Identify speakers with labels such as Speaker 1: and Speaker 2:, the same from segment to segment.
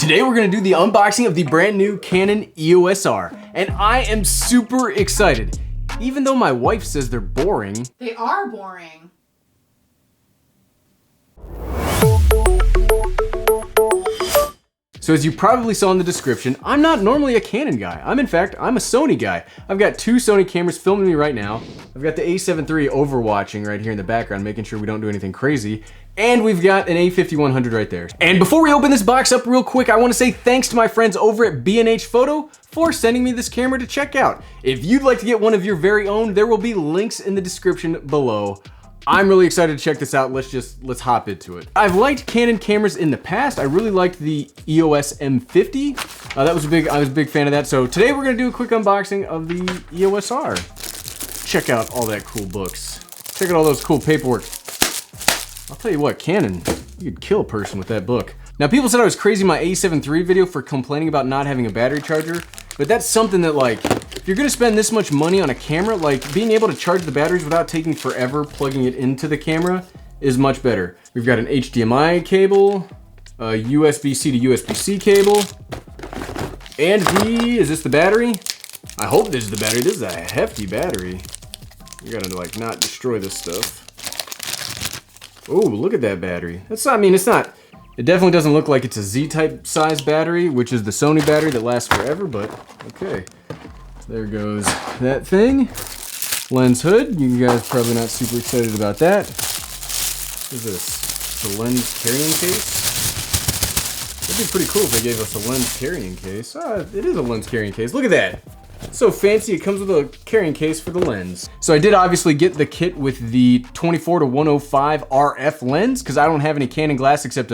Speaker 1: Today we're gonna do the unboxing of the brand new Canon EOS R, and I am super excited. Even though my wife says they're boring.
Speaker 2: They are boring.
Speaker 1: So as you probably saw in the description, I'm not normally a Canon guy. In fact, I'm a Sony guy. I've got two Sony cameras filming me right now. I've got the A7 III overwatching right here in the background, making sure we don't do anything crazy. And we've got an A5100 right there. And before we open this box up real quick, I wanna say thanks to my friends over at B&H Photo for sending me this camera to check out. If you'd like to get one of your very own, there will be links in the description below. I'm really excited to check this out. Let's hop into it. I've liked Canon cameras in the past. I really liked the EOS M50. I was a big fan of that. So today we're gonna do a quick unboxing of the EOS R. Check out all that cool books. Check out all those cool paperwork. I'll tell you what, Canon, you could kill a person with that book. Now people said I was crazy in my A7 III video for complaining about not having a battery charger, but that's something that, like, if you're gonna spend this much money on a camera, like being able to charge the batteries without taking forever plugging it into the camera is much better. We've got an HDMI cable, a USB-C to USB-C cable, and is this the battery? I hope this is the battery. This is a hefty battery. You gotta like not destroy this stuff. Oh, look at that battery. It definitely doesn't look like it's a Z-type size battery, which is the Sony battery that lasts forever, but okay. There goes that thing. Lens hood, you guys probably not super excited about that. What is this? The lens carrying case? That'd be pretty cool if they gave us a lens carrying case. It is a lens carrying case, look at that. It's so fancy, it comes with a carrying case for the lens. So I did obviously get the kit with the 24 to 105 RF lens, because I don't have any Canon glass except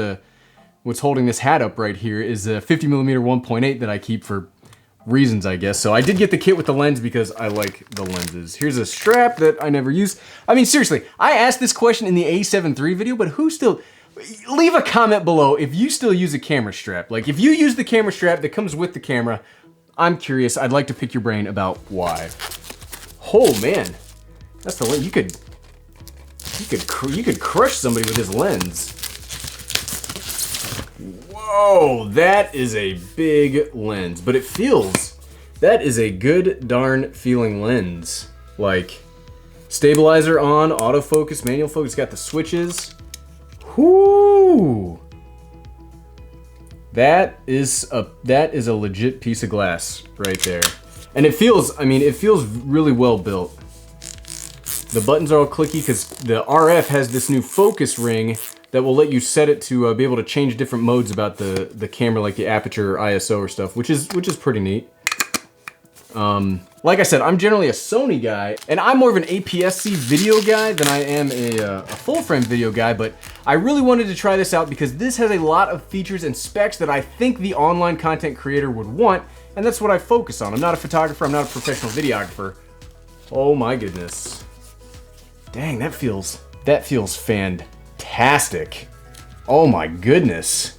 Speaker 1: what's holding this hat up right here is a 50mm 1.8 that I keep for reasons, I guess. So I did get the kit with the lens because I like the lenses. Here's a strap that I never use. I mean, seriously, I asked this question in the A7 III video, but leave a comment below if you still use a camera strap. Like, if you use the camera strap that comes with the camera, I'm curious. I'd like to pick your brain about why. Oh man, that's the lens. You could crush somebody with this lens. Whoa, that is a big lens, but that is a good darn feeling lens. Like, stabilizer on, autofocus, manual focus, got the switches. Whoo! That is a legit piece of glass right there. And it feels really well built. The buttons are all clicky because the RF has this new focus ring that will let you set it to be able to change different modes about the camera, like the aperture or ISO or stuff, which is pretty neat. Like I said, I'm generally a Sony guy, and I'm more of an APS-C video guy than I am a full-frame video guy, but I really wanted to try this out because this has a lot of features and specs that I think the online content creator would want, and that's what I focus on. I'm not a photographer, I'm not a professional videographer. Oh my goodness. Dang, that feels fantastic. Oh my goodness.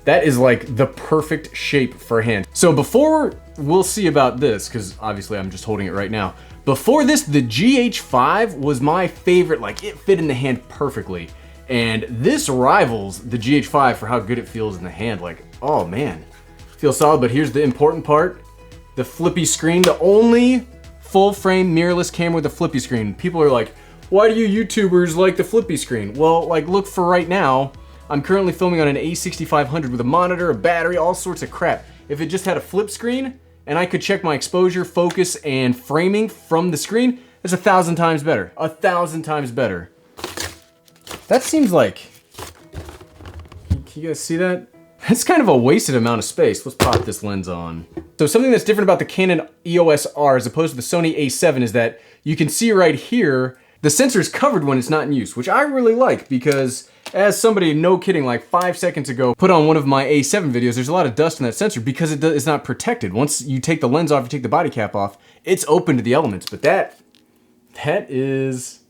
Speaker 1: That is like the perfect shape for a hand. So before we'll see about this, because obviously I'm just holding it right now. Before this, the GH5 was my favorite. Like, it fit in the hand perfectly. And this rivals the GH5 for how good it feels in the hand. Like, oh man, feels solid. But here's the important part, the flippy screen. The only full frame mirrorless camera with a flippy screen. People are like, why do you YouTubers like the flippy screen? Well, like, look, for right now, I'm currently filming on an A6500 with a monitor, a battery, all sorts of crap. If it just had a flip screen and I could check my exposure, focus, and framing from the screen, it's 1,000 times better. 1,000 times better. That seems like, can you guys see that? It's kind of a wasted amount of space. Let's pop this lens on. So something that's different about the Canon EOS R as opposed to the Sony A7 is that you can see right here, the sensor is covered when it's not in use, which I really like because as somebody, no kidding, like 5 seconds ago, put on one of my A7 videos, there's a lot of dust in that sensor because it's not protected. Once you take the lens off, you take the body cap off, it's open to the elements. But that is,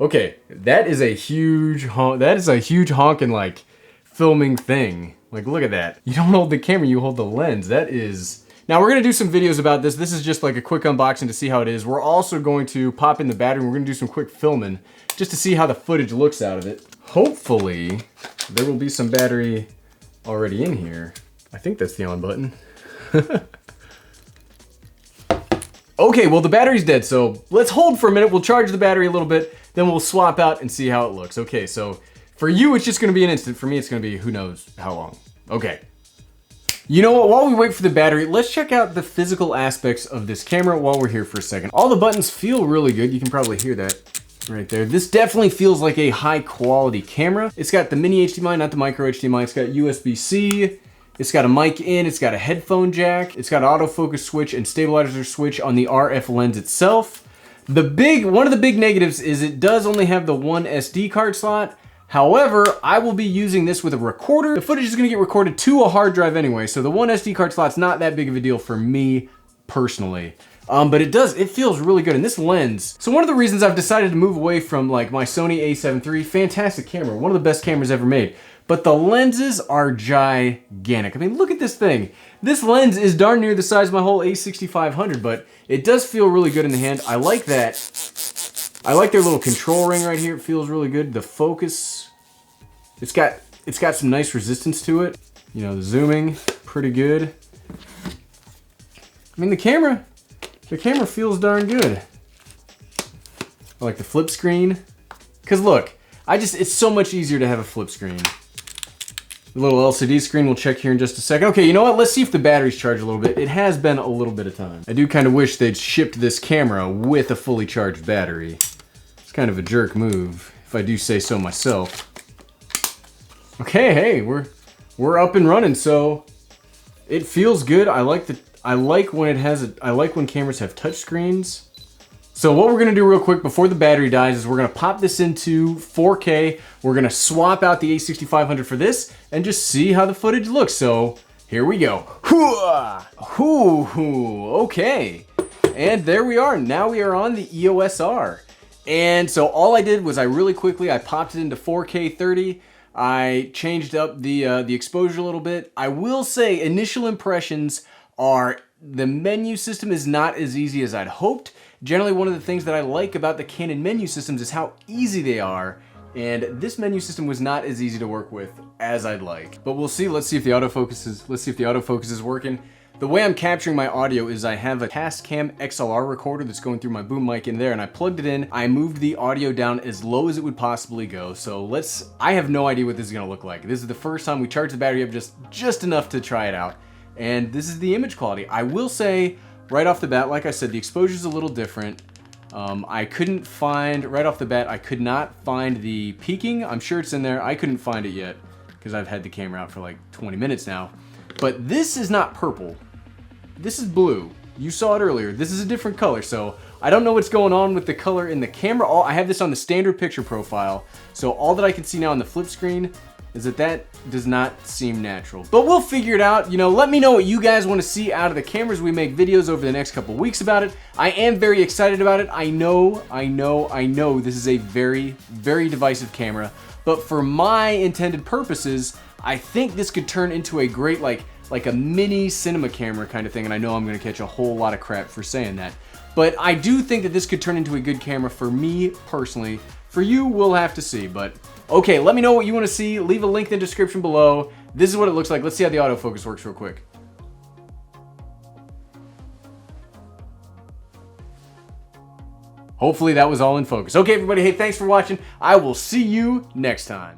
Speaker 1: okay, that is a huge honking like filming thing. Like, look at that. You don't hold the camera, you hold the lens. That is, now we're gonna do some videos about this. This is just like a quick unboxing to see how it is. We're also going to pop in the battery and we're gonna do some quick filming just to see how the footage looks out of it. Hopefully, there will be some battery already in here. I think that's the on button. Okay, well the battery's dead, so let's hold for a minute. We'll charge the battery a little bit, then we'll swap out and see how it looks. Okay, so for you, it's just gonna be an instant. For me, it's gonna be who knows how long. Okay. You know what, while we wait for the battery, let's check out the physical aspects of this camera while we're here for a second. All the buttons feel really good. You can probably hear that right there. This definitely feels like a high quality camera. It's got the mini HDMI, not the micro HDMI. It's got USB-C. It's got a mic in, it's got a headphone jack, it's got an autofocus switch and stabilizer switch on the RF lens itself. One of the big negatives is it does only have the one SD card slot. However, I will be using this with a recorder. The footage is gonna get recorded to a hard drive anyway, so the one SD card slot's not that big of a deal for me personally. But it feels really good. And this lens, so one of the reasons I've decided to move away from like my Sony a7 III, fantastic camera, one of the best cameras ever made. But the lenses are gigantic. I mean, look at this thing. This lens is darn near the size of my whole a6500, but it does feel really good in the hand. I like that. I like their little control ring right here. It feels really good. The focus, it's got some nice resistance to it. You know, the zooming, pretty good. I mean, the camera feels darn good. I like the flip screen. Cause look, it's so much easier to have a flip screen. The little LCD screen we'll check here in just a second. Okay, you know what? Let's see if the battery's charged a little bit. It has been a little bit of time. I do kind of wish they'd shipped this camera with a fully charged battery. It's kind of a jerk move, if I do say so myself. Okay, hey, we're up and running, so it feels good. I like when cameras have touch screens. So what we're gonna do real quick before the battery dies is we're gonna pop this into 4K. We're gonna swap out the a6500 for this and just see how the footage looks. So here we go. Okay. And there we are. Now we are on the EOS R. And so all I did was I popped it into 4K 30. I changed up the exposure a little bit. I will say initial impressions are the menu system is not as easy as I'd hoped. Generally, one of the things that I like about the Canon menu systems is how easy they are, and this menu system was not as easy to work with as I'd like. But we'll see. Let's see if the autofocus is working. The way I'm capturing my audio is I have a Tascam XLR recorder that's going through my boom mic in there, and I plugged it in. I moved the audio down as low as it would possibly go. So I have no idea what this is gonna look like. This is the first time we charged the battery up just enough to try it out. And this is the image quality. I will say, right off the bat, like I said, the exposure's a little different. I couldn't find, right off the bat, I could not find the peaking. I'm sure it's in there. I couldn't find it yet because I've had the camera out for like 20 minutes now. But this is not purple. This is blue. You saw it earlier. This is a different color, so I don't know what's going on with the color in the camera. I have this on the standard picture profile, so all that I can see now on the flip screen is that does not seem natural. But we'll figure it out. You know, let me know what you guys want to see out of the cameras. We make videos over the next couple weeks about it. I am very excited about it. I know this is a very, very divisive camera, but for my intended purposes, I think this could turn into a great, like a mini cinema camera kind of thing, and I know I'm gonna catch a whole lot of crap for saying that. But I do think that this could turn into a good camera for me personally. For you, we'll have to see, but okay, let me know what you want to see. Leave a link in the description below. This is what it looks like. Let's see how the autofocus works real quick. Hopefully that was all in focus. Okay, everybody, hey, thanks for watching. I will see you next time.